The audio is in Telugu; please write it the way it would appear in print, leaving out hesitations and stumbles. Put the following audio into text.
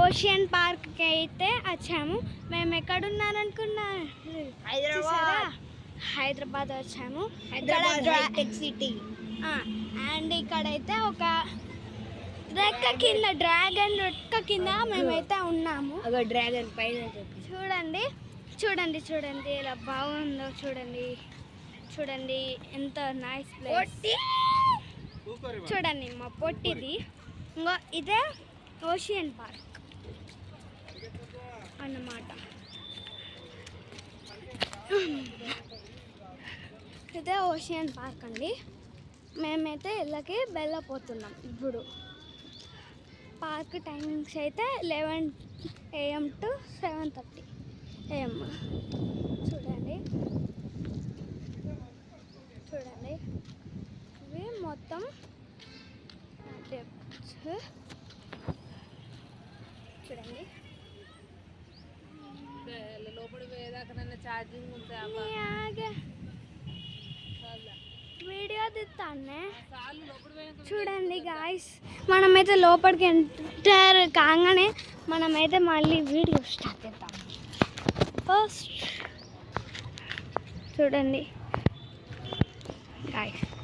ఓషియన్ పార్క్కి అయితే వచ్చాము. మేము ఎక్కడున్నారనుకున్నా, హైదరాబాద్ వచ్చాము. సిటీ. అండ్ ఇక్కడైతే ఒక రెక్క కింద, డ్రాగన్ రెక్క కింద మేమైతే ఉన్నాము. డ్రాగన్ పైన చూడండి చూడండి చూడండి ఎలా బాగుందో చూడండి. చూడండి ఎంత నైస్ ప్లేస్. చూడండి మా పొట్టిది. ఇంకో ఇదే ఓషియన్ పార్క్ అన్నమాట. ఇదే ఓషియన్ పార్క్ అండి. మేమైతే ఇళ్ళకి వెళ్ళిపోతున్నాం ఇప్పుడు. పార్క్ టైమింగ్స్ అయితే 11 AM to 7:30 AM. చూడండి చూడండి ఇవి మొత్తం డెప్స్. చూడండి లోపల పోయేదాకా ఛార్జింగ్ వీడియో తీస్తానే. చూడండి గాయస్, మనమైతే లోపలికి ఎంటర్ కాగానే మనమైతే మళ్ళీ వీడియో స్టార్ట్ చేద్దాం. ఫస్ట్ చూడండి గాయస్.